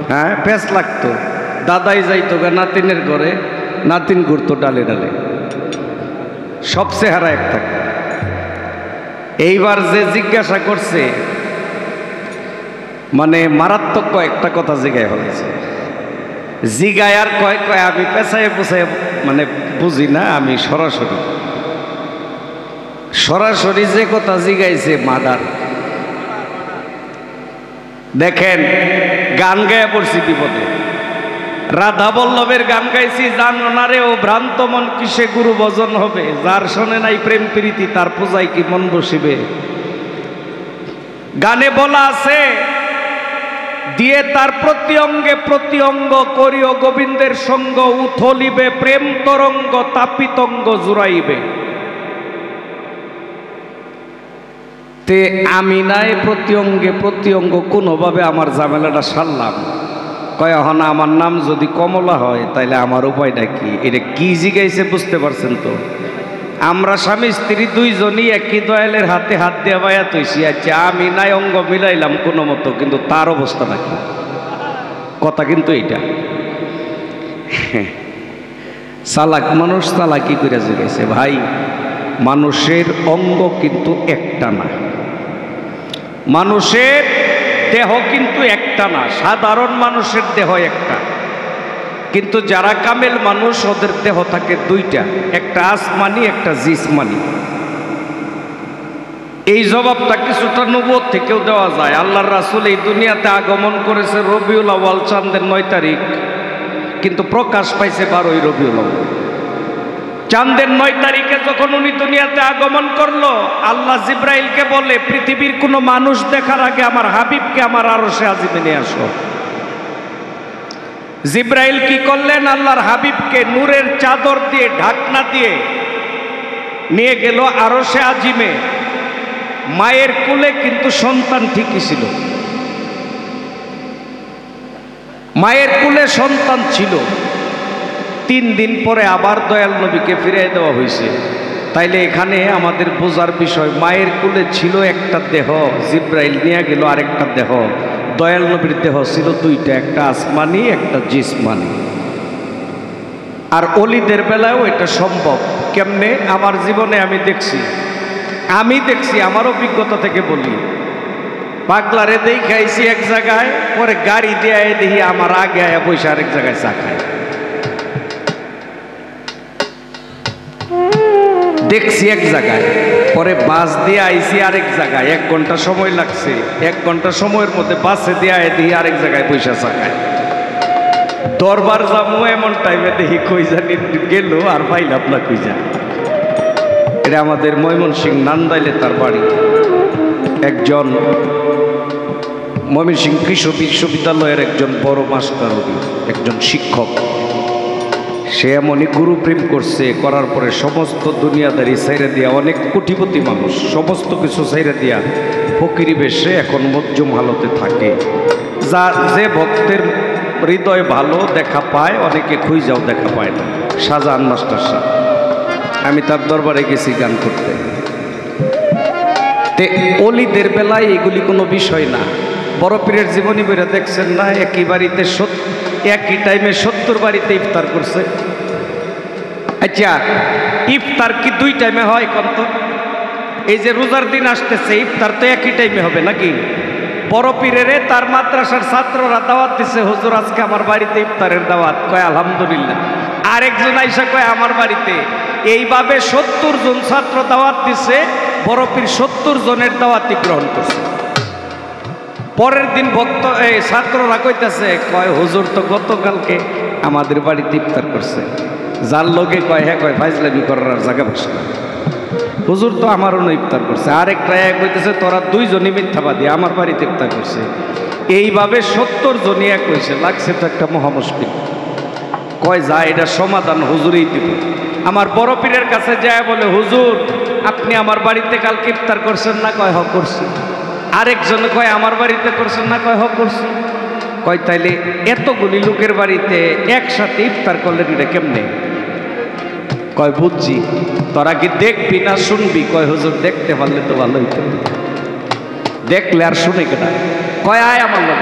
হ্যাঁ পেঁচ লাগতো, দাদাই যাইতো নাতিনের ঘরে, নাতিন ঘুরতো ডালে ডালে, সব চেহারা এক থাকে। এইবার যে জিজ্ঞাসা করছে মানে মারাত্মক কয়েকটা কথা জিগায় হয়েছে, জিগায় আর কয় কয় আমি পেঁচায় পোছায় মানে বুঝি না, আমি সরাসরি সরাসরি যে কথা জিগাইছে মাদার। দেখেন গান গায়ে পড়ছি বিপদে, রাধা বল্লভের গান গাইছি, জানো না রে ও ভ্রান্ত মন কিসে গুরু ভজন হবে, যার শোনে নাই প্রেম প্রীতি তার পূজায় কি মন বসিবে। গানে বলা আছে দিয়ে তার প্রতি অঙ্গে প্রতি অঙ্গ করিও গোবিন্দের সঙ্গ, উথলিবে প্রেম তরঙ্গ তাপিতঙ্গ জুড়াইবে। তে আমি নাই প্রতি অঙ্গে প্রতি অঙ্গ কোনোভাবে আমার ঝামেলাটা সারলাম। কয় হনা আমার নাম যদি কমলা হয় তাইলে আমার উপায়টা কি? এটা কি জিগাইছে বুঝতে পারছেন তো? আমরা স্বামী স্ত্রী দুইজনই একই দয়ালের হাতে হাত দিয়ে বায়া তৈছি, আচ্ছা আমি নাই অঙ্গ মিলাইলাম কোনো মতো, কিন্তু তার অবস্থা নাকি? কথা কিন্তু এইটা। চালাক মানুষ চালাকি করে জিগাইছে, ভাই মানুষের অঙ্গ কিন্তু একটা না, মানুষের দেহ কিন্তু একটা না, সাধারণ মানুষের দেহ একটা, কিন্তু যারা কামেল মানুষ ওদের দেহ থাকে দুইটা, একটা আসমানি একটা জিসমানি। এই জবাবটা কিছুটা নবুয়ত থেকেও দেওয়া যায়। আল্লাহর রাসূল এই দুনিয়াতে আগমন করেছে রবিউল আউয়াল চাঁদের 9 তারিখ, কিন্তু প্রকাশ পাইছে 12ই রবিউল আউয়াল। চাঁদের 9 তারিখে যখন উনি দুনিয়াতে আগমন করলো, আল্লাহ জিব্রাইলকে বলে পৃথিবীর কোনো মানুষ দেখার আগে আমার হাবিবকে আমার আরশে আজিমে নিয়ে আসো। জিব্রাইল কি করলেন? আল্লাহর হাবিবকে নূরের চাদর দিয়ে ঢাকনা দিয়ে নিয়ে গেল আরশে আজিমে। মায়ের কোলে কিন্তু সন্তান ঠিকই ছিল, মায়ের কোলে সন্তান ছিল। 3 দিন পরে আবার দয়াল নবীকে ফিরিয়ে দেওয়া হয়েছে। তাইলে এখানে আমাদের বোঝার বিষয়, মায়ের কোলে ছিল একটা দেহ, জিব্রাইল নিয়ে গেল আরেকটা দেহ। দয়াল নবীর দেহ ছিল দুইটা, একটা আসমানি একটা জিসমানি। আর অলিদের বেলায়ও এটা সম্ভব। কেমনে? আমার জীবনে আমি দেখছি, আমার অভিজ্ঞতা থেকে বলি। পাগলারে দেখাইছি এক জায়গায়, পরে গাড়ি দিয়ে দেখি আমার আগে আয়া বসে আরেক জায়গায় চা খায়। দেখছি এক জায়গায়, পরে বাস দিয়ে আইছি আরেক জায়গায়, 1 ঘন্টা সময় লাগছে। 1 ঘন্টা সময়ের মধ্যে বাসে দিয়ে আয় দেখি আরেক জায়গায় বসে চা খায়। দরবার যাবো এমন টাইমে দেখি কই জানি গেল আর পাইলাম না কই জানি। এটা আমাদের ময়মনসিংহ নান্দাইলে তার বাড়ি। একজন ময়মনসিংহ কৃষি বিশ্ববিদ্যালয়ের একজন বড় মাস্টার, একজন শিক্ষক। সে এমনই গুরু প্রেম করছে, করার পরে সমস্ত দুনিয়াদারি ছাইরা দিয়া, অনেক কোটিপতি মানুষ, সমস্ত কিছু ছাইরা দিয়া ফকিরি বেশে এখন মজ্জুম হালতে থাকে। যে ভক্তের হৃদয় ভালো দেখা পায়, অনেকে খুঁজাও দেখা পায় না। শাহজাহান মাস্টার সাহেব, আমি তার দরবারে গেছি গান করতে। তে অলিদের বেলায় এগুলি কোনো বিষয় না। বড় পীরের জীবনী বইরা দেখছেন না, একই বাড়িতে একই টাইমে 70 বাড়িতে ইফতার করছে। আচ্ছা ইফতার কি 2 টাইমে হয় কত? এই যে রোজার দিন আসতেছে, ইফতার তো একই টাইমে হবে নাকি? বড় পীরের তার মাদ্রাসার ছাত্ররা দাওয়াত দিছে, হুজুর আজকে আমার বাড়িতে ইফতারের দাওয়াত। কয় আলহামদুলিল্লাহ। আরেকজন আইসা কয় আমার বাড়িতে। এইভাবে 70 জন ছাত্র দাওয়াত দিছে, বড় পীর 70 জনের দাওয়াতই গ্রহণ করছে। পরের দিন ছাত্ররা কইতেছে, কয় হুজুর তো গতকালকে আমাদের বাড়িতে ইফতার করছে। যার লোকে কয় হ্যাঁ, কয় ফাইজলামি করার জায়গা বসে না, হুজুর তো আমারও ইফতার করছে। আরেকটা এক কইতেছে তোরা 2 জনই মিথ্যাবাদী, আমার বাড়িতে ইফতার করছে। এইভাবে 70 জনই এক হয়েছে। লাগছে তো একটা মহা মুশকিল। কয় যা এটা সমাধান হুজুরই দিব। আমার বড় পীরের কাছে যায় বলে, হুজুর আপনি আমার বাড়িতে কালকে ইফতার করছেন না? কয় হ করছি। আরেকজন কয় আমার বাড়িতে করছেন না? কয় হ করছি। কয় তাইলে এতগুলি লোকের বাড়িতে একসাথে ইফতার করলেন, এটা কেমনে? কয় বুঝছি। তোরা কি দেখবি না শুনবি? কয় হুজুর দেখতে পারলে তো ভালো হইতো, দেখলে আর শুনে কেনা। কয় আয় আমার লোক।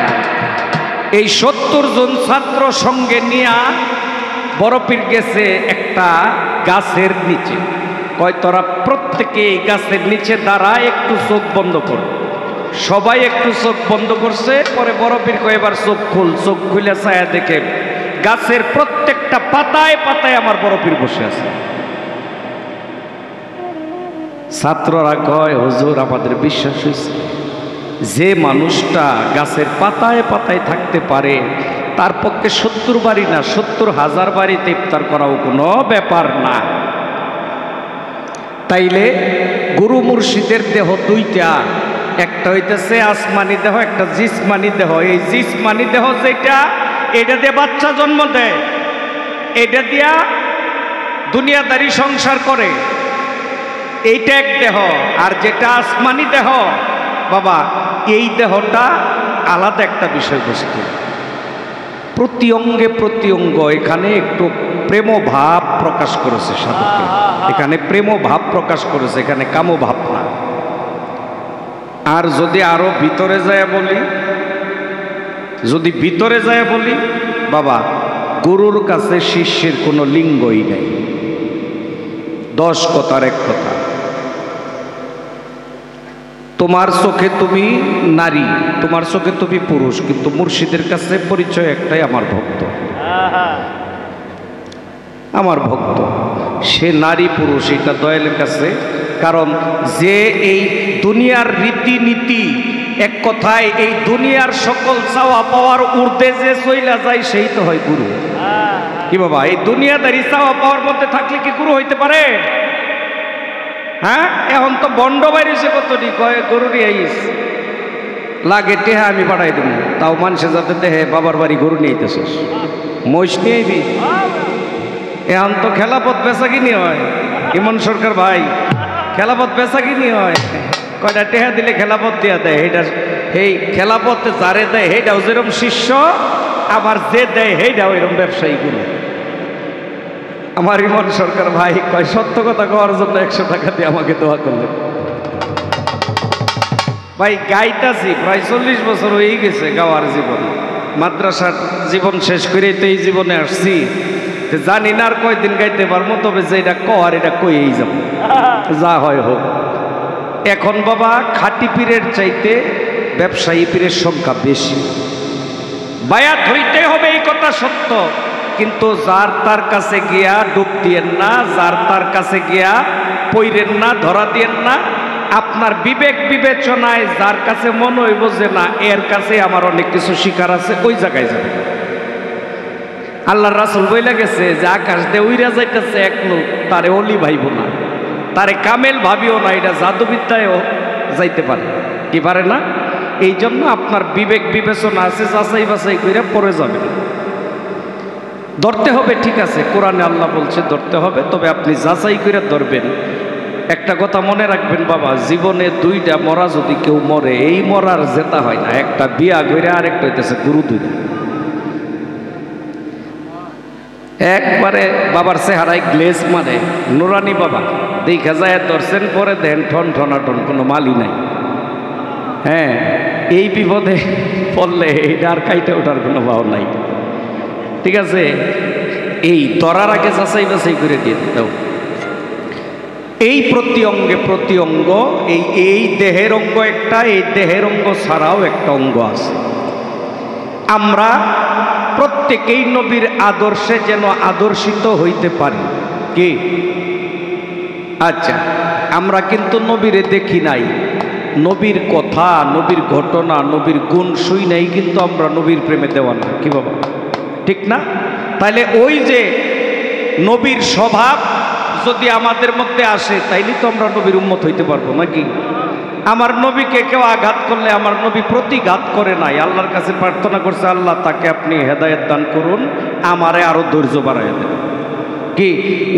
এই 70 জন ছাত্র সঙ্গে নিয়ে বড় পীর গেছে একটা গাছের নিচে। কয় তোরা প্রত্যেকে এই গাছের নিচে দাঁড়া, একটু চোখ বন্ধ কর। সবাই একটু চোখ বন্ধ করছে। পরে বড় পীর কয় এবার চোখ খুল। চোখ খুলে ছায়া দেখে গাছের প্রত্যেকটা পাতায় পাতায় আমার বড় পীর বসে আছে। ছাত্ররা কয় হুজুর আমাদের বিশ্বাস হয়েছে, যে মানুষটা গাছের পাতায় পাতায় থাকতে পারে তার পক্ষে 70 বাড়ি না 70,000 বাড়িতে ইফতার করাও কোনো ব্যাপার না। তাইলে গুরু মুর্শিদের দেহ দুইটা, একটা হইতেছে আসমানি দেহ, একটা জিসমানি দেহ। এই জিসমানি দেহ যেটা, এটা দিয়ে বাচ্চা জন্ম দেয়, এটা দিয়া দুনিয়াদারি সংসার করে, এইটা এক দেহ। আর যেটা আসমানি দেহ বাবা, এই দেহটা আলাদা একটা বিষয়বস্তু। প্রতি অঙ্গে প্রতি অঙ্গ এখানে একটু প্রেম ভাব প্রকাশ করেছে সাধকে, এখানে প্রেম ভাব প্রকাশ করেছে, এখানে কাম ভাব না। আর যদি আরো ভিতরে যায় বলি, যদি ভিতরে যায় বলি বাবা, গুরুর কাছে শিষ্যের কোনো লিঙ্গই নেই। 10 কথার এক কথা। তোমার চোখে তুমি নারী, তোমার চোখে তুমি পুরুষ, কিন্তু মুর্শিদের কাছে পরিচয় একটাই, আমার ভক্ত। আমার ভক্ত, সে নারী পুরুষ এটা দয়ালের কাছে। কারণ যে এই দুনিয়ার রীতিনীতি, এক কথায় এই দুনিয়ার সকল চাওয়া পাওয়ার ঊর্ধ্বে যে চইলা যায় সেই তো হয় গুরু। কি বাবা, এই দুনিয়াদারি চাওয়া পাওয়ার মধ্যে থাকলে কি গুরু হইতে পারে? হ্যাঁ, এখন তো বন্ড বাইরেছে কতটি, কয় গরুরই আইস লাগে টেহা আমি পাঠাই দেব, তাও মানুষে যাতে দেহে বাবার বাড়ি গরু নিয়ে আইতেছিস, মহিষ নিয়ে আইবি। এখন তো খেলাপথ বেচা কিনি হয়, ইমন সরকার ভাই, খেলাপথ বেচা কিনি হয়। কয়টা টেহা দিলে খেলাপথ দিয়া দেয়, এইটা এই খেলাপথ যারে দেয় সেইটাও যেরকম শিষ্য, আবার যে দেয় সেইটাও এরকম ব্যবসায়ী গুরু। আমার ইমন সরকার ভাই কয় সত্য কথা কওয়ার জন্য 100 টাকা দিয়ে আমাকে দোয়া করলেন। ভাই গাইতাছি প্রায় 40 বছর হয়ে গেছে গাওয়ার জীবন, মাদ্রাসার জীবন শেষ করে তো এই জীবনে আসছি। জানি না আর কয়দিন গাইতে পারবো, তবে যে এটা কর এটা কইয়েই যাব, যা হয় হোক। এখন বাবা খাঁটি পীরের চাইতে ব্যবসায়ী পীরের সংখ্যা বেশি। বায়াত হইতে হবে এই কথা সত্য, কিন্তু যার তার কাছে গিয়া ডুব দিয়েন না, যার তার কাছে গিয়া পইরেন না, ধরা দিয়েন না। আপনার বিবেক বিবেচনায় যার কাছে মনে হইব যে না এর কাছে আমার অনেক কিছু শিকার আছে, ওই জায়গায় যাবে। আল্লাহর রাসূল বইলা গেছে যে আকাশ দিয়ে উইরা যাইতেছে এক লোক, তারে অলি ভাইব না, তারে কামেল ভাবিও না, এটা জাদুবিদ্যায়ও যাইতে পারে, কি পারে না। এই জন্য আপনার বিবেক বিবেচনা আছে, যাচাই বাছাই করে পড়ে যাবেন। ধরতে হবে, ঠিক আছে, কোরআনে আল্লাহ বলছে ধরতে হবে, তবে আপনি যাচাই করে ধরবেন। একটা কথা মনে রাখবেন বাবা, জীবনে 2টা মরা যদি কেউ মরে, এই মরার জেতা হয় না। একটা বিয়া করে আরেকটা হইতেছে গুরু দুইটা। একবারে বাবার চেহারায় গ্লেজ মারে, নুরানি বাবা দেখা যায় ধরছেন, পরে দেন ঠন ঠনাটন, কোনো মালি নাই। হ্যাঁ, এই বিপদে পড়লে এইটা আর কাইটে ওঠার কোনো ভাব নাই। ঠিক আছে, এই ধরার আগে যাচাই বাছাই করে দিয়ে দাও। এই প্রতি অঙ্গে প্রতি অঙ্গ, এই দেহের অঙ্গ একটা, এই দেহের অঙ্গ ছাড়াও একটা অঙ্গ আছে। আমরা প্রত্যেকেই নবীর আদর্শে যেন আদর্শিত হইতে পারি। কি আচ্ছা, আমরা কিন্তু নবীরে দেখি নাই, নবীর কথা, নবীর ঘটনা, নবীর গুণ শুই নাই, কিন্তু আমরা নবীর প্রেমে দেওয়ানা। কি বাবা, ঠিক না? তাইলে ওই যে নবীর স্বভাব যদি আমাদের মধ্যে আসে, তাইলে তো আমরা নবীর উম্মত হইতে পারবো নাকি? আমার নবীকে কেউ আঘাত করলে আমার নবী প্রতিঘাত করে নাই, আল্লাহর কাছে প্রার্থনা করছে আল্লাহ তাকে আপনি হেদায়েত দান করুন, আমারে আরো ধৈর্য বাড়াইয়া দেন। কি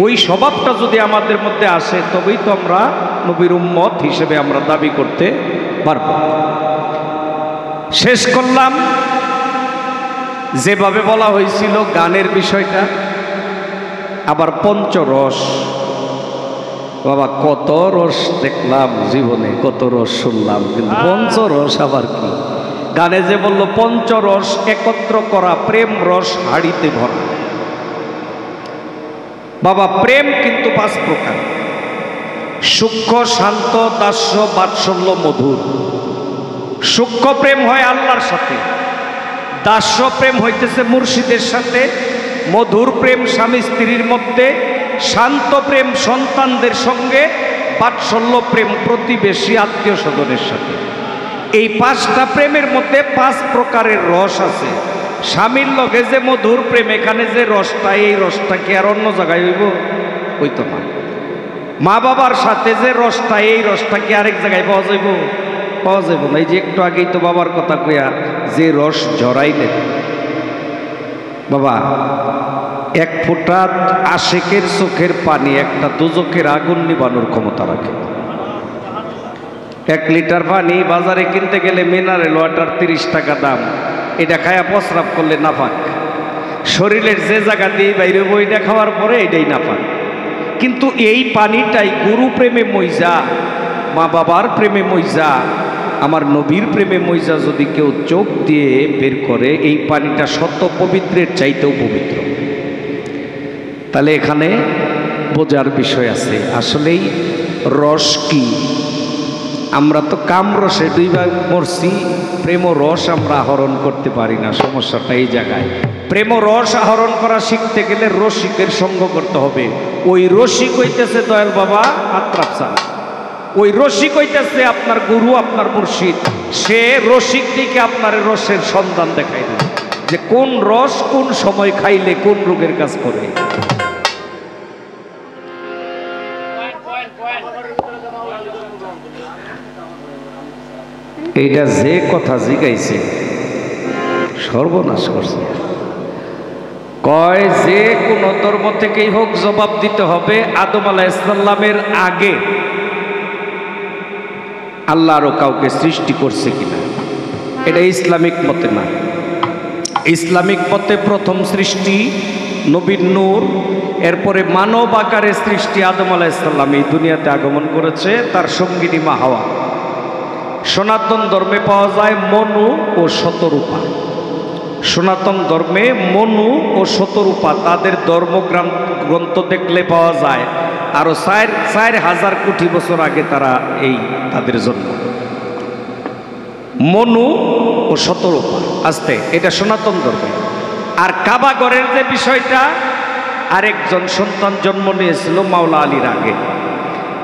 ওই স্বভাবটা যদি আমাদের মধ্যে আসে, তবেই তো আমরা নবীর উম্মত হিসেবে আমরা দাবি করতে পারব। শেষ করলাম যেভাবে বলা হয়েছিল গানের বিষয়টা। আবার পঞ্চরস, বাবা কত রস দেখলাম জীবনে, কত রস শুনলাম, কিন্তু পঞ্চরস আবার কি? গানে যে বলল পঞ্চরস একত্র করা প্রেম রস হাড়িতে ভরা। বাবা প্রেম কিন্তু 5 প্রকার, সূক্ষ্ম, শান্ত, দাস্য, বাৎসল্য, মধুর। সূক্ষ্ম প্রেম হয় আল্লাহর সাথে, দাস্য প্রেম হইতেছে মুর্শিদের সাথে, মধুর প্রেম স্বামী স্ত্রীর মধ্যে, শান্ত প্রেম সন্তানদের সঙ্গে, বাৎসল্য প্রেম প্রতিবেশী আত্মীয় স্বজনের সাথে। এই 5টা প্রেমের মধ্যে 5 প্রকারের রস আছে। স্বামীর লগে যে মধুর প্রেম, এখানে যে রসটা, এই রসটা কি আর অন্য জায়গায় হইব? হইতো না। মা বাবার সাথে যে রসটা, এই রসটা কি আরেক জায়গায় পাওয়া যাইব? পাওয়া যাইব না। এই যে একটু আগেই তো বাবার কথা কইয়া যে রস জড়াইলেন, বাবা 1 ফোঁটা আশেকের চোখের পানি একটা দোজখের আগুন নিবানোর ক্ষমতা রাখে। 1 লিটার পানি বাজারে কিনতে গেলে মিনারেল ওয়াটার 30 টাকা দাম, এটা খায়া প্রস্রাব করলে নাপাক। শরীরের যে জায়গা দিয়ে বাইরে বইটা খাওয়ার পরে এটাই নাপাক। কিন্তু এই পানিটাই গুরু প্রেমে মইজা, মা বাবার প্রেমে মইজা, আমার নবীর প্রেমে মইজা যদি কেউ চোখ দিয়ে বের করে, এই পানিটা শত পবিত্রের চাইতেও পবিত্র। তাহলে এখানে বোঝার বিষয় আছে। আসলেই রস কি? আমরা তো কামরসে 2 ভাগ মরছি, প্রেম রস আমরা আহরণ করতে পারি না। সমস্যাটা এই জায়গায়। প্রেম রস আহরণ করা শিখতে গেলে রসিকের সঙ্গ করতে হবে। ওই রসিক হইতেছে দয়াল বাবা আত্রাফ স্যার, ওই রসিক হইতেছে আপনার গুরু, আপনার মুর্শিদ। সে রসিক দিকে আপনার রসের সন্ধান দেখাই দেবে, যে কোন রস কোন সময় খাইলে কোন রোগের কাজ করে। এইটা যে কথা জিগাইছে সর্বনাশ করছে। কয় যে কোন ধর্ম থেকেই হোক জবাব দিতে হবে আদম আলাইহিস সালামের আগে আল্লাহ আরো কাউকে সৃষ্টি করছে কিনা। এটা ইসলামিক মতে না। ইসলামিক মতে প্রথম সৃষ্টি নবীর নূর, এরপরে মানব আকারে সৃষ্টি আদম আলাইহিস সালাম এই দুনিয়াতে আগমন করেছে, তার সঙ্গিনী মা হাওয়া। সনাতন ধর্মে পাওয়া যায় মনু ও শতরূপা। সনাতন ধর্মে মনু ও শতরূপা তাদের ধর্মগ্রন্থ দেখলে পাওয়া যায় আরো 4,000 কোটি বছর আগে তারা তাদের জন্ম। মনু ও শতরূপা আসতে, এটা সনাতন ধর্মে। আর কাবাগরের যে বিষয়টা, আরেকজন সন্তান জন্ম নিয়েছিল মাওলা আলীর আগে,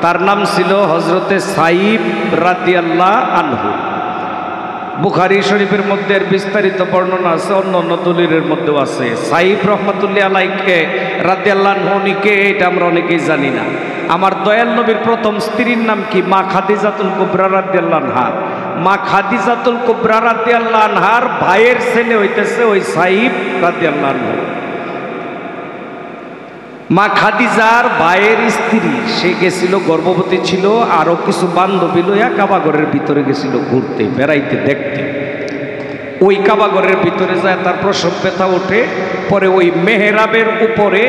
তার নাম ছিল হজরতে সাইব রাদিয়াল্লাহু আনহু। বুখারী শরীফের মধ্যে এর বিস্তারিত বর্ণনা আছে, অন্য অন্য দলিলের মধ্যেও আছে। সাইব রহমাতুল্লাহ আলাইহি রাদিয়াল্লাহু আনহু কে, এটা আমরা অনেকেই জানি না। আমার দয়াল নবীর প্রথম স্ত্রীর নাম কি? মা খাদিজাতুল কুবরা রাদিয়াল্লাহু আনহা। মা খাদিজাতুল কুবরা রাদিয়াল্লাহু আনহার ভাইয়ের ছেলে হইতেছে ওই সাইব রাদিয়াল্লাহু আনহু। মা খাদিজার ভাইয়ের স্ত্রী, সে গেছিল, গর্ভবতী ছিল, আরো কিছু বান্ধবী লইয়া কাবাগরের ভিতরে গেছিল ঘুরতে, বেড়াইতে, দেখতে। ওই কাবাগরের ভিতরে যায় তার প্রসব ব্যথা ওঠে। পরে ওই মেহরাবের উপরে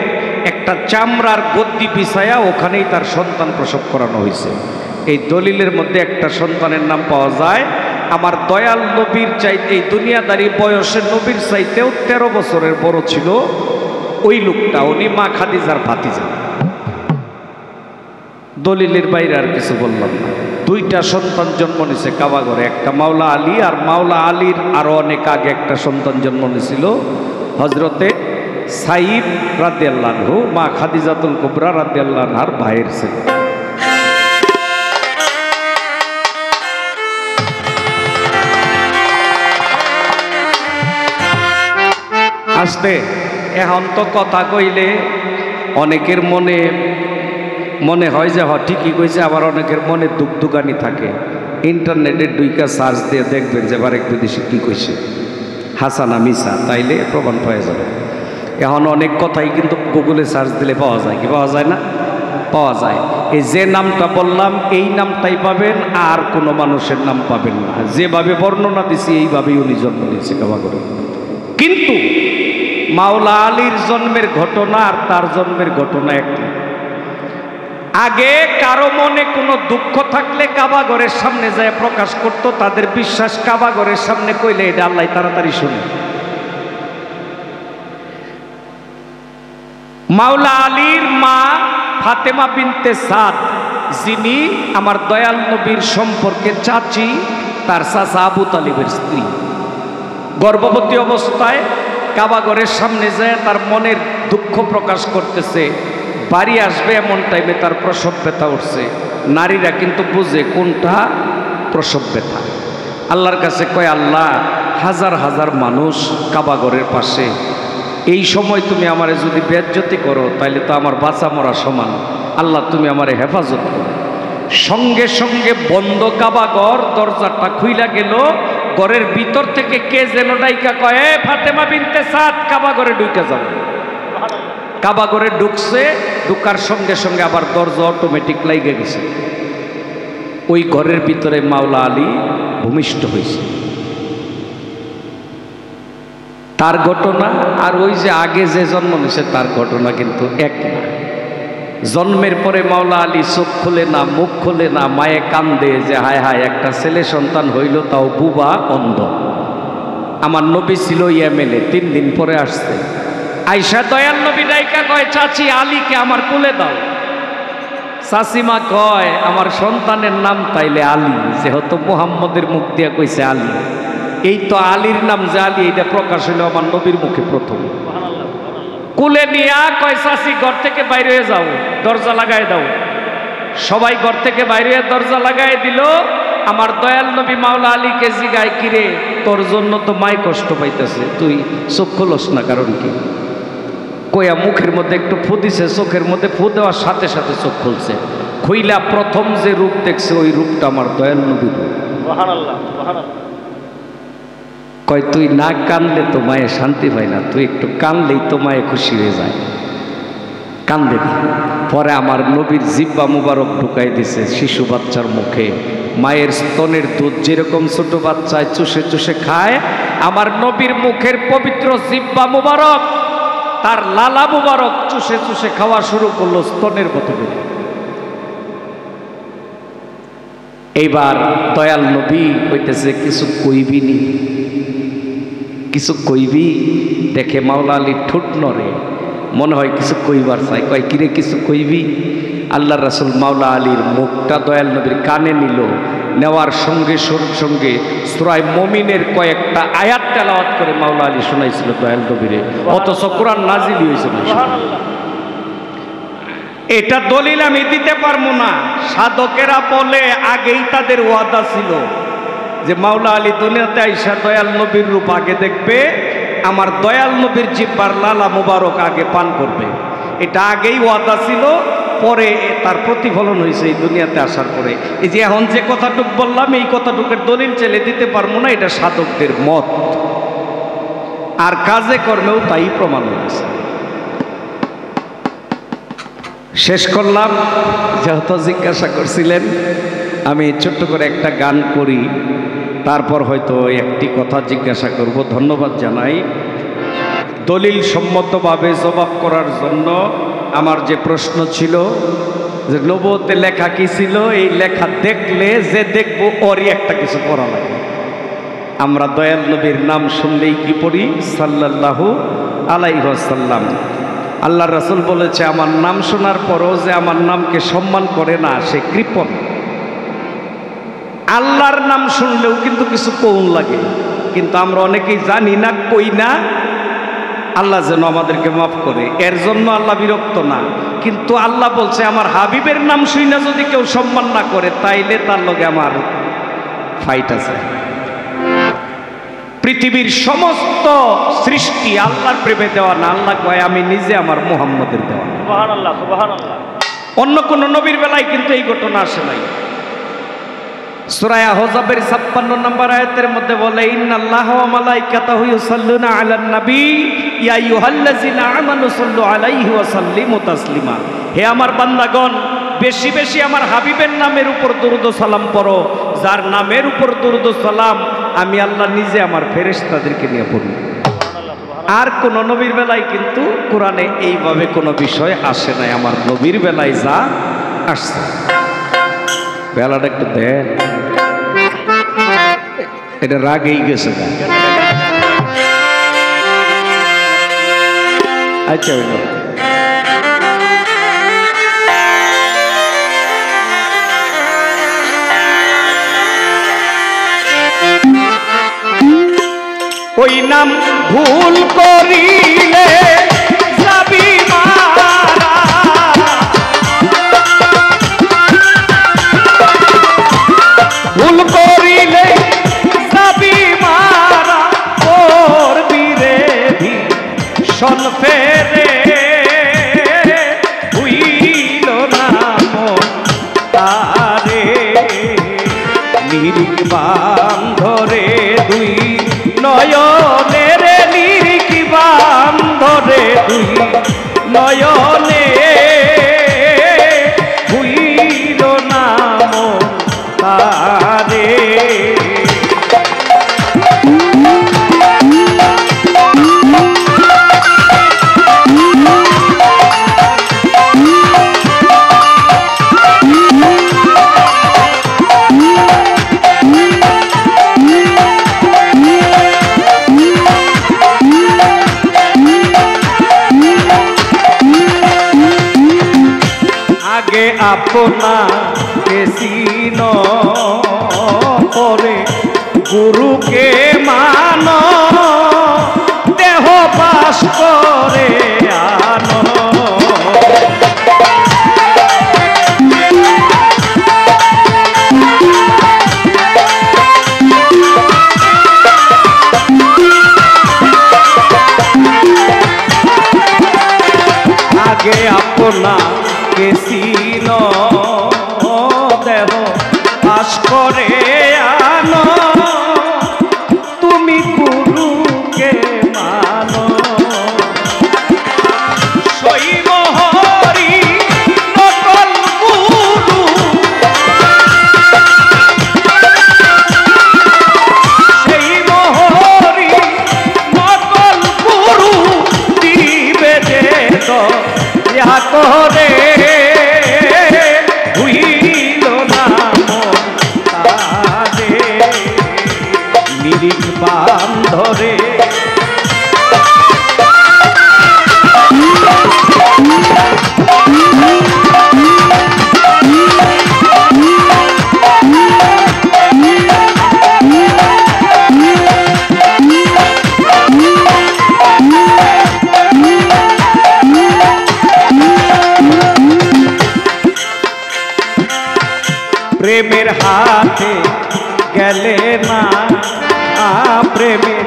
একটা চামড়ার গদ্দি বিছায়া ওখানেই তার সন্তান প্রসব করানো হয়েছে। এই দলিলের মধ্যে একটা সন্তানের নাম পাওয়া যায়। আমার দয়াল নবীর চাইতে, এই দুনিয়াদারি বয়সের নবীর চাইতেও 13 বছরের বড় ছিল ওই লোকটা। উনি মা খাদিজার ভাতিজা। দলিলের বাইরে আর কিছু বললাম না। 2টা সন্তান জন্ম নিছে কাবাগরে, একটা মাওলা আলী, আর মাওলা আলীর আরো অনেক আগে একটা সন্তান জন্ম নিয়েছিল হজরতে সাইব রাদিয়াল্লাহু আনহু, মা খাদিজাতুল কুবরা রাদিয়াল্লাহু আনহার ভাইয়ের ছেলে। আসতে এখন তো কথা কইলে অনেকের মনে হয় যে ঠিকই কইছে, আবার অনেকের মনে দুগদুগানি থাকে। ইন্টারনেটে ডুইকা সার্চ দিয়ে দেখবেন যে আবার একটু বেশি কী কইছে, হাসানা মিসা, তাইলে প্রমাণ পাওয়া যাবে। এখন অনেক কথাই কিন্তু গুগলে সার্চ দিলে পাওয়া যায়, কি পাওয়া যায় না? পাওয়া যায়। এই যে নামটা বললাম এই নামটাই পাবেন, আর কোনো মানুষের নাম পাবেন না। যেভাবে বর্ণনা দিছি এইভাবেই উনি জন্ম নিয়েছে কাবাগরে। কিন্তু মাওলা আলীর জন্মের ঘটনা আর তার জন্মের ঘটনা এক। আগে কারো মনে কোনো দুঃখ থাকলে কাবা ঘরের সামনে যায় প্রকাশ করত, তাদের বিশ্বাস কাবা ঘরের সামনে কইলে এটা আল্লাহ তাড়াতাড়ি শুনে। মাওলা আলীর মা ফাতেমা বিনতে সাদ, যিনি আমার দয়াল নবীর সম্পর্কে চাচি, তার চাচা আবু তালিবের স্ত্রী, গর্ভবতী অবস্থায় কাবা ঘরের সামনে যায় তার মনের দুঃখ প্রকাশ করতেছে। বাড়ি আসবে এমন টাইমে তার প্রসব ব্যথা উঠছে। নারীরা কিন্তু বুঝে কোনটা প্রসব ব্যথা। আল্লাহর কাছে কয়, আল্লাহ, হাজার হাজার মানুষ কাবা ঘরের পাশে, এই সময় তুমি আমারে যদি বেজ্জতি করো তাহলে তো আমার বাঁচা মরা সমান। আল্লাহ, তুমি আমারে হেফাজত করো। সঙ্গে সঙ্গে বন্ধ কাবা ঘর, দরজাটা খুইলা গেল। ঘরের ভিতর থেকে কে যেন ডাইকা কয়, এ ফাতেমা বিনতে সাদ, কাবা ঘরে ঢুকে যাও। কাবা ঘরে ঢুকছে, ঢুকার সঙ্গে সঙ্গে আবার দরজা অটোমেটিক লাইগে গেছে। ওই ঘরের ভিতরে মাওলা আলী ভূমিষ্ঠ হয়েছে। তার ঘটনা আর ওই যে আগে যে জন্ম নিয়েছে তার ঘটনা কিন্তু এক না। জন্মের পরে মাওলা আলী চোখ খোলে না, মুখ খোলে না, মায়ে কান্দে যে হায় হায় একটা ছেলে সন্তান হইল, তাও বুবা, অন্ধ। আমার নবী ছিল ইয়েমেনে, 3 দিন পরে আসছে। আয়েশা দয়াল নবী ডাইকা কয়, চাচি আলীকে আমার কোলে দাও। চাচিমা কয়, আমার সন্তানের নাম তাইলে আলী, যেহেতু মুহাম্মদের মুখ দিয়ে কইছে আলী, এই তো আলীর নাম যে আলী, এটা প্রকাশ হইল আমার নবীর মুখে প্রথম। কুলে নিয়া কয়, চাচি ঘর থেকে বাইরে হয়ে যাও, দরজা লাগাই দাও। সবাই ঘর থেকে বাইরে দরজা লাগাই দিল। আমার দয়াল নবী মাওলা আলীকে জিগায়, কিরে, তোর জন্য তো মাই কষ্ট পাইতেছে, তুই চোখ খোলস না, কারণ কি? কইয়া মুখের মধ্যে একটু ফু দিছে, চোখের মধ্যে ফু দেওয়ার সাথে সাথে চোখ খুলছে। খুইলা প্রথম যে রূপ দেখছে ওই রূপটা আমার দয়াল নবীর রূপ। কয়, তুই না কানলে তো মায়ে শান্তি পায় না, তুই একটু কানলেই তো মায়ে খুশি হয়ে যায়, কান্দে। পরে আমার নবীর জিব্বা মুবারক ঢুকাই দিছে শিশু বাচ্চার মুখে। মায়ের স্তনের দুধ যেরকম ছোট বাচ্চায় চুষে চুষে খায়, আমার নবীর মুখের পবিত্র জিব্বা মুবারক, তার লালা মুবারক চুষে চুষে খাওয়া শুরু করলো স্তনের মতো করে। এইবার দয়াল নবী কইতেছে, কিছু কইবি নি, কিছু কইবি? দেখে মাওলা আলীর ঠোঁট নড়ে, মনে হয় কিছু কইবার চাই। কয়, কিরে কিছু কইবি? আল্লাহ রাসূল মাওলা আলীর মুখটা দয়াল নবীর কানে নিল। নেওয়ার সঙ্গে সঙ্গে সূরা মুমিনের কয়েকটা আয়াত তেলাওয়াত করে মাওলা আলী শোনাইছিল দয়াল নবীরে, অথচ কোরআন নাজিল হয়েছিল। এটা দলিল আমি দিতে পারবো না। সাধকেরা বলে আগেই তাদের ওয়াদা ছিল যে মাওলা আলী দুনিয়াতে আইসা দয়াল নবীর রূপ আগে দেখবে, আমার দয়াল নবীর জিব্বার লালা মুবারক আগে পান করবে। এটা আগেই ওয়াদা ছিল, পরে তার প্রতিফলন হয়েছে এই দুনিয়াতে আসার পরে। এই যে এখন যে কথাটুক বললাম, এই কথাটুকের দলিল চেলে দিতে পারবো না, এটা সাধকদের মত, আর কাজে কর্মেও তাই প্রমাণ হয়েছে। শেষ করলাম, যেহেতু জিজ্ঞাসা করছিলেন, আমি ছোট্ট করে একটা গান করি, তারপর হয়তো একটি কথা জিজ্ঞাসা করব। ধন্যবাদ জানাই দলিল সম্মতভাবে জবাব করার জন্য। আমার যে প্রশ্ন ছিল যে নবুয়তে লেখা কি ছিল, এই লেখা দেখলে যে দেখবো ওরই একটা কিছু পড়া লাগে। আমরা দয়াল নবীর নাম শুনলেই কি পড়ি? সাল্লাল্লাহু আলাইহি ওয়াসাল্লাম। আল্লাহ রাসূল বলেছে, আমার নাম শোনার পরও যে আমার নামকে সম্মান করে না, সে কৃপণ। আল্লাহর নাম শুনলেও কিন্তু কিছু কৌন লাগে, কিন্তু আমরা অনেকেই জানি না, কই না। আল্লাহ যেন আমাদেরকে মাফ করে, এর জন্য আল্লাহ বিরক্ত না। কিন্তু আল্লাহ বলছে, আমার হাবিবের নাম শুইনা যদি কেউ সম্মান না করে, তাইলে তার লগে আমার ফাইট আছে। পৃথিবীর সমস্ত সৃষ্টি আল্লাহর প্রেমে দেওয়া না। আল্লাহ কয়, আমি নিজে আমার মুহাম্মদের দেওয়া। সুবহানাল্লাহ, সুবহানাল্লাহ। অন্য কোন নবীর বেলায় কিন্তু এই ঘটনা আসে নাই। সূরা আহজাবের 56 নম্বর আয়াতের মধ্যে বলে, ইন্নাল্লাহা ওয়া মালাইকাতাহু ইউসাল্লুনা আলান নবী ইয়া আইয়ুহাল্লাযিনা আমানু সাল্লু আলাইহি ওয়া সাল্লিমু তাসলিমা। হে আমার বান্দাগণ, বেশি বেশি আমার হাবিবের নামের উপর দরুদ ও সালাম পড়ো। যার নামের উপর দরুদ ও সালাম আমি আল্লাহ নিজে আমার ফেরেশতাদেরকে নিয়ে পড়ি। আর কোন নবীর বেলায় কিন্তু কোরআনে এইভাবে কোনো বিষয় আসে নাই। আমার নবীর বেলায় যা আসছে বেলাটা একটু দেন এটা রাগেই গেছে না আচ্ছা ওই নাম ভুল করিলে যাবি মারা ভুল করিলে যাবি মারা করবি রে ভীষণ ফেরে হইল নাম তারে নিরিখ বান্ধরে দুই নয়নের নিরিখ বান্ধরে দুই নয়নে হইল নাম তারে আপনাকে চিন পরে গুরুকে মান দেহ পাশ করে আনো আগে আপনাকে চিন দেহ পাশ করে আনো তুমি গুরুকে মানো শৈব হরি নকল গুরু শৈব হরি নকল গুরু দিবে যে তো ইয়া করে হইল নাম তারে নিরিখ বান্ধরে প্রেমের হাতে গেলে না প্রেমের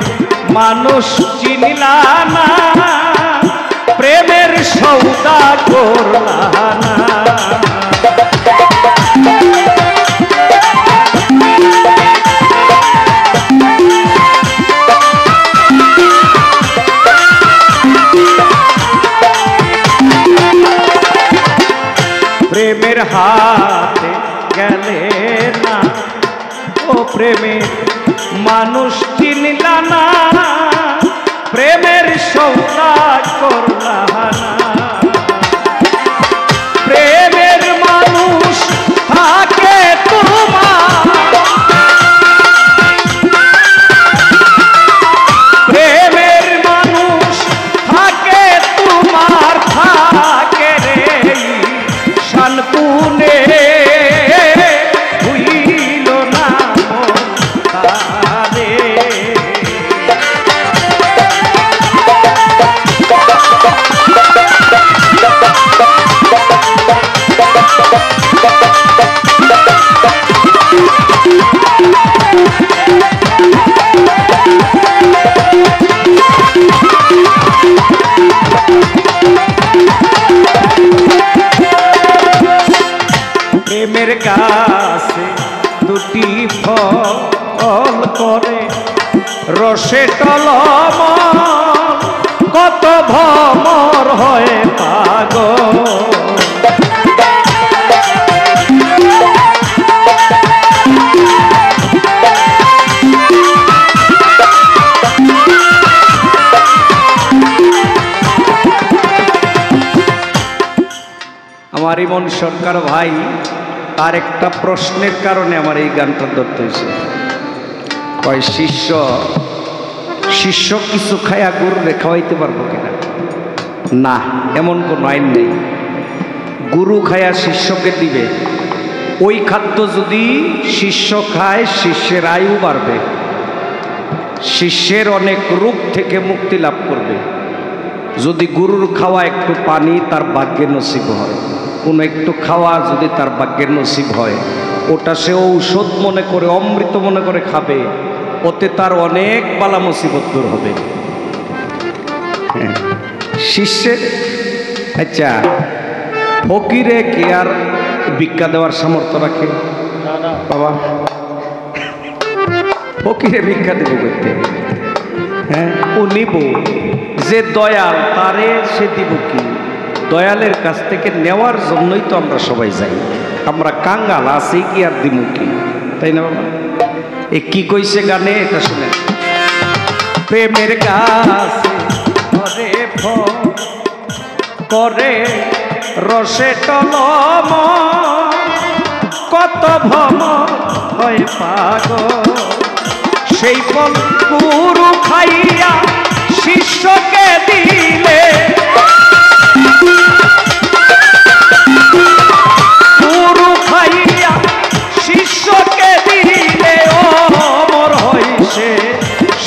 মানুষ চিনিলা না প্রেমের সৌদা করলা না প্রেমের হাতে গেলে না ও প্রেমের মানুষ চিনলা না প্রেমের সৌদা করলা না প্রেমের মানুষ থাকে তোমার প্রেমের মানুষ থাকে তোমার থাকে রে শানপুনে হইল নাম তারে প্রেমের গাছে দুটি ফল করে রসে টলম কত ভমর হয় পাগল আমার ইমন সরকার ভাই তার একটা প্রশ্নের কারণে আমার এই গানটা ধরতে হয়েছে। কয় শিষ্য কিছু খায়া গরুরে খাওয়াইতে পারবো কিনা? না, এমন কোনো আইন নেই। গুরু খায়া শিষ্যকে দিবে, ওই খাদ্য যদি শিষ্য খায় শিষ্যের আয়ু বাড়বে, শিষ্যের অনেক রোগ থেকে মুক্তি লাভ করবে। যদি গুরুর খাওয়া একটু পানি তার ভাগ্যে নসিব হয়, কোনো একটু খাওয়া যদি তার ভাগ্যের নসিব হয়, ওটা সে ঔষধ মনে করে অমৃত মনে করে খাবে, ওতে তার অনেক বালা মুসিবত দূর হবে। শিষ্যের আচ্ছা ফকিরে কি আর ভিক্ষা দেওয়ার সামর্থ্য রাখে? বাবা ফকিরে ভিক্ষা দেব করতে? হ্যাঁ, ও নিব যে দয়াল তারে সে দিব কি? দয়ালের কাছ থেকে নেওয়ার জন্যই তো আমরা সবাই যাই। আমরা কাঙ্গাল আছি কি আর দিব কি, তাই না বাবা? এ কি কইছে গানে, এটা শুনে। প্রেমের গাছে করে ফল করে রসে টলম, কত ভ্রম হয় পাগল, সেই ফল গুরু খাইয়া শিষ্যকে দিলে, গুরু খাইয়া শিষ্যকে দিলে অমর হইছে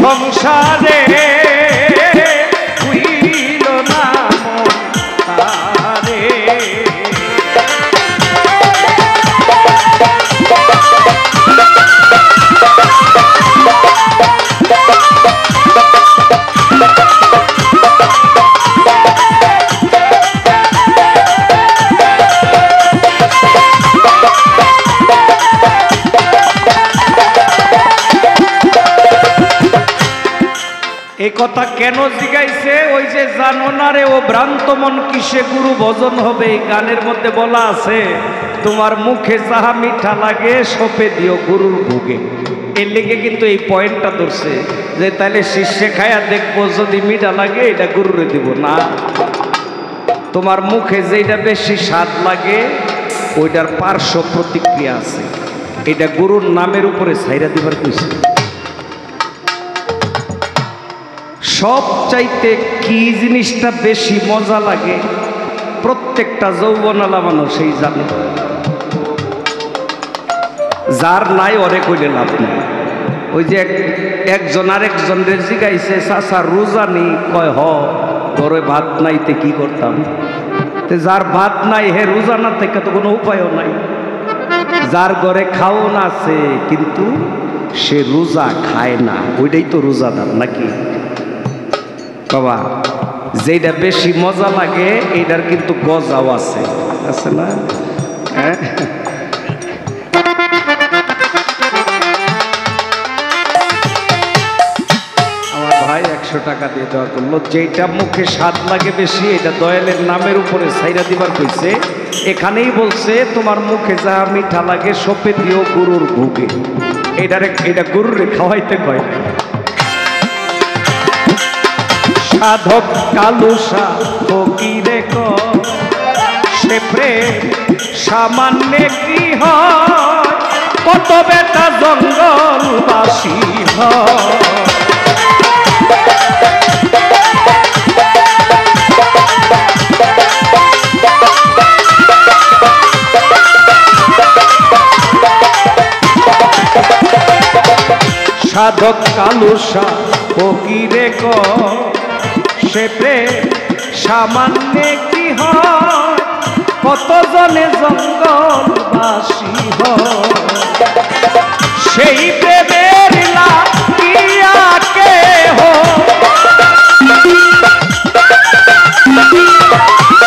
সংসারে, হইল না তারে। এই কথা কেন জিগাইছে? ওই যে জানো না রে ও ভ্রান্ত মন কিসে গুরু ভজন হবে। এই গানের মধ্যে বলা আছে, তোমার মুখে যাহা মিঠা লাগে সপে দিও গুরুর ভোগে। এর লেগে কিন্তু এই পয়েন্টটা ধরছে যে তাহলে শিষ্যে খায়া দেখবো, যদি মিঠা লাগে এটা গুরুরে দিব না। তোমার মুখে যেটা বেশি স্বাদ লাগে ওইটার পার্শ্ব প্রতিক্রিয়া আছে, এটা গুরুর নামের উপরে ছাইরা দিবার কইছে। সব চাইতে কি জিনিসটা বেশি মজা লাগে প্রত্যেকটা যৌবনালা মানুষই জানে। যার নাই ওরে কইলে লাভ নেই। ওই যে একজন আরেকজনের জিগাইছে, চাচা রোজানি? কয় হ, ঘরে ভাত নাইতে কি করতাম? যার ভাত নাই হে রোজা না থেকে তো কোনো উপায়ও নাই। যার ঘরে খাওন আছে কিন্তু সে রোজা খায় না, ওইটাই তো রোজাদার নাকি বাবা? যেটা বেশি মজা লাগে এইটার কিন্তু গজাও আছে, আছে না? হ্যাঁ, আমার ভাই 100 টাকা দিয়ে দেওয়া করলো। যেটা মুখে স্বাদ লাগে বেশি এটা দয়ালের নামের উপরে ছাইরা দিবার কইছে। এখানেই বলছে তোমার মুখে যা মিঠা লাগে সপে দিও গুরুর ভোগে। এটা গুরুরে খাওয়াইতে কয়। সাধক কালুসা ফকিরে সে প্রেম সামান্য কি হয়, কত বেটা জঙ্গলবাসী হয়। সাধক কালুসা ফকিরে সে প্রেম সামান্য কি হয়, কত জনে জঙ্গলবাসী হয়। সেই প্রেমের লাগিয়া কেহ,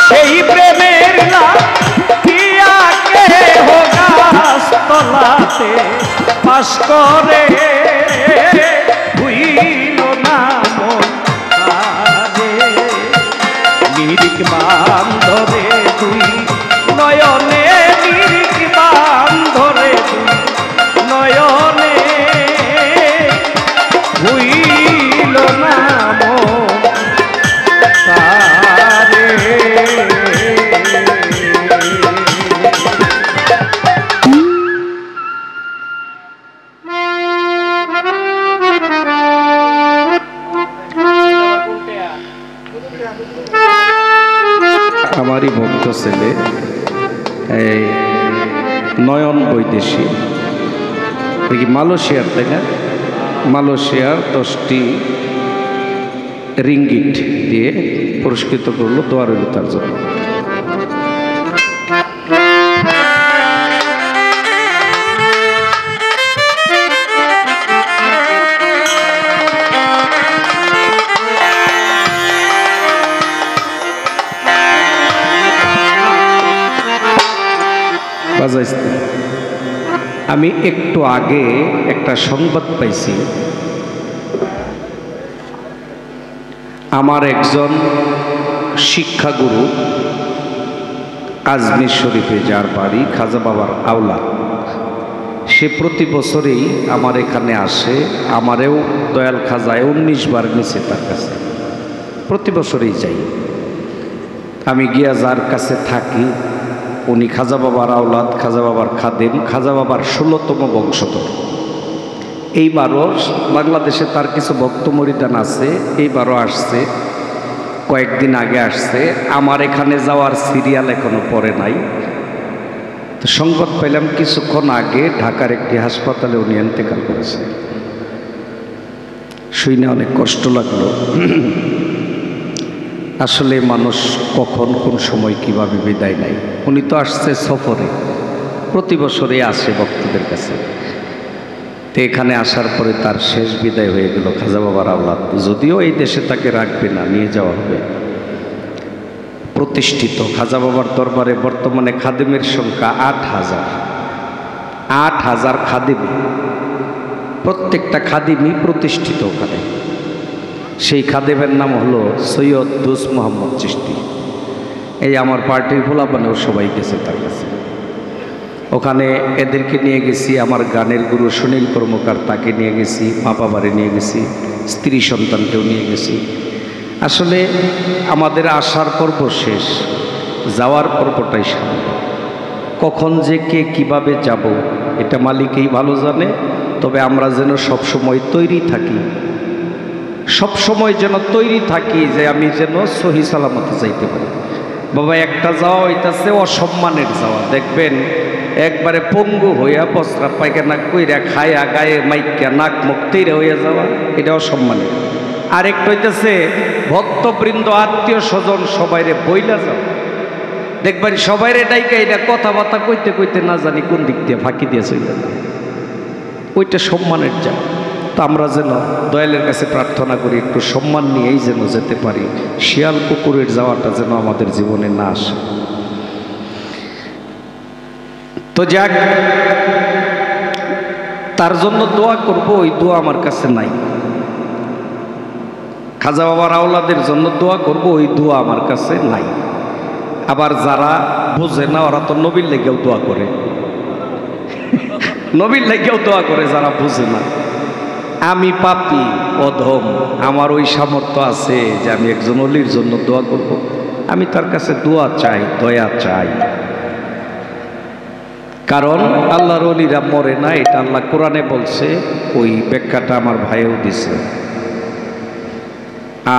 সেই প্রেমের লাগিয়া কেহ গাছ তলাতে বাস করে, হইল না মন নিরিক বান্ধরে তুই নয়নে, নিরিক বান্ধরে তুই নয়নে, হইল না মন তারে। আমারই ভক্ত ছেলে এই নয়ন বৈদেশী দেখি মালয়েশিয়ার, তাই না? মালয়েশিয়ার 10টি রিঙ্গিট দিয়ে পুরস্কৃত করলো, দোয়া রইল তার জন্য। আমি একটু আগে একটা সংবাদ পাইছি, আমার একজন শিক্ষাগুরু আজমির শরীফে, যার বাড়ি খাজা বাবার আওলা, সে প্রতি বছরেই আমার এখানে আসে। আমারেও দয়াল খাজায় 19 বার নিচে তার কাছে, প্রতি বছরেই যাই। আমি গিয়া যার কাছে থাকি, উনি খাজা বাবার আওলাদ, খাজা বাবার খাদেম, খাজা বাবার 16তম বংশধর। এইবারও বাংলাদেশে তার কিছু ভক্ত মরিদান আছে, এইবারও আসছে, কয়েকদিন আগে আসছে। আমার এখানে যাওয়ার সিরিয়াল এখনো পড়ে নাই। তো সংবাদ পেলাম কিছুক্ষণ আগে ঢাকার একটি হাসপাতালে উনি ইন্তেকাল করেছে। শুনে অনেক কষ্ট লাগলো। আসলে মানুষ কখন কোন সময় কিভাবে বিদায় নেয়। উনি তো আসছে সফরে, প্রতি বছরে আসে ভক্তদের কাছে। তো এখানে আসার পরে তার শেষ বিদায় হয়ে গেল খাজা বাবার আওলাদ। যদিও এই দেশে তাকে রাখবে না, নিয়ে যাওয়া হবে। প্রতিষ্ঠিত খাজা বাবার দরবারে বর্তমানে খাদেমের সংখ্যা 8,000 খাদেম, প্রত্যেকটা খাদিমই প্রতিষ্ঠিত ওখানে। সেই খাদেমের নাম হলো সৈয়দ দুস মোহাম্মদ চিশতি। এই আমার পার্টির ভোলাপানেও সবাই গেছে তার কাছে। ওখানে এদেরকে নিয়ে গেছি, আমার গানের গুরু সুনীল কর্মকার, তাকে নিয়ে গেছি, মা বাবারে নিয়ে গেছি, স্ত্রী সন্তানকেও নিয়ে গেছি। আসলে আমাদের আসার পর্ব শেষ, যাওয়ার পর্বটাই সামনে। কখন যে কে কিভাবে যাব এটা মালিকই ভালো জানে। তবে আমরা যেন সবসময় তৈরি থাকি, সবসময় যেন তৈরি থাকি যে আমি যেন সহি সালামতে যাইতে পারি। বাবা, একটা যাওয়া হইতাছে অসম্মানের যাওয়া। দেখবেন একবারে পঙ্গু হইয়া বস্ত্রা পায়খানা কইরা খায়া গায়ে মাইকা নাক মুখ তেইরা হইয়া যাওয়া, এটা অসম্মানের। আরেকটা হইতেছে ভক্তবৃন্দ, আত্মীয় স্বজন সবাইরে বইলা যাওয়া। দেখবেন সবাইরে ডাইকা এটা কথাবার্তা কইতে কইতে না জানি কোন দিক দিয়ে ফাঁকি দিয়ে চলে যায়, ওইটা সম্মানের যাওয়া। তো আমরা যেন দয়ালের কাছে প্রার্থনা করি একটু সম্মান নিয়েই যেন যেতে পারি। শিয়াল কুকুরের যাওয়াটা যেন আমাদের জীবনে না আসে। তো যাক, তার জন্য দোয়া করব, ওই দোয়া আমার কাছে নাই। খাজা বাবার আওলাদের জন্য দোয়া করব, ওই দোয়া আমার কাছে নাই। আবার যারা বোঝে না ওরা তো নবীর লেগেও দোয়া করে, নবীর লেগেও দোয়া করে যারা বোঝে না। আমি পাপী অধম, আমার ওই সামর্থ্য আছে যে আমি একজন অলির জন্য দোয়া করব। আমি তার কাছে দোয়া চাই, দয়া চাই। কারণ আল্লাহর অলিরা মরে না, এটা আল্লাহ কোরআনে বলছে। ওই ব্যাখ্যাটা আমার ভাইও দিছে।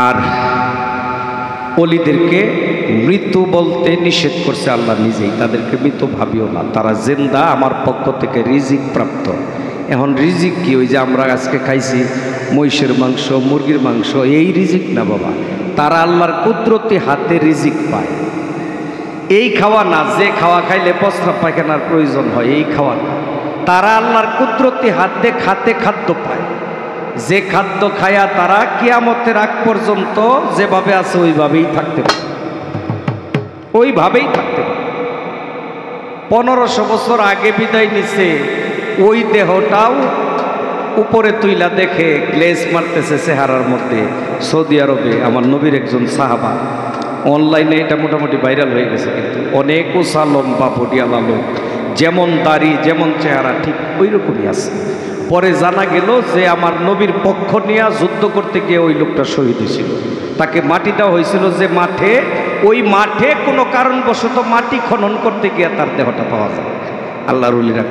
আর অলিদেরকে মৃত বলতে নিষেধ করছে আল্লাহ নিজেই। তাদেরকে মৃত ভাবিও না, তারা জিন্দা, আমার পক্ষ থেকে রিজিক প্রাপ্ত। এখন রিজিক কি? ওই যে আমরা আজকে খাইছি মহিষের মাংস, মুরগির মাংস, এই রিজিক না বাবা। তারা আল্লাহর কুদরতি হাতে রিজিক পায়। এই খাওয়া না যে খাওয়া খাইলে প্রস্রাব পায়খানার প্রয়োজন হয়, এই খাওয়া না। তারা আল্লাহর কুদরতি হাতে খাতে খাদ্য পায়। যে খাদ্য খায়া তারা কিয়ামতের আগ পর্যন্ত যেভাবে আছে ওইভাবেই থাকতে পারে, ওইভাবেই থাকতে পারে। 1500 বছর আগে বিদায় নিছে, ওই দেহটাও উপরে তুইলা দেখে গ্লেজ মারতেছে চেহারার মধ্যে। সৌদি আরবে আমার নবীর একজন সাহাবা, অনলাইনে এটা মোটামুটি ভাইরাল হয়ে গেছে, কিন্তু অনেক উঁচা লম্বা বডিয়ালা লোক, যেমন দাড়ি যেমন চেহারা ঠিক ওই রকমই আছে। পরে জানা গেল যে আমার নবীর পক্ষ নিয়ে যুদ্ধ করতে গিয়ে ওই লোকটা শহীদ হয়েছিল। তাকে মাটি দেওয়া হয়েছিল যে মাঠে, ওই মাঠে কোনো কারণবশত মাটি খনন করতে গিয়ে তার দেহটা পাওয়া যায়। আল্লাহর ওলিরা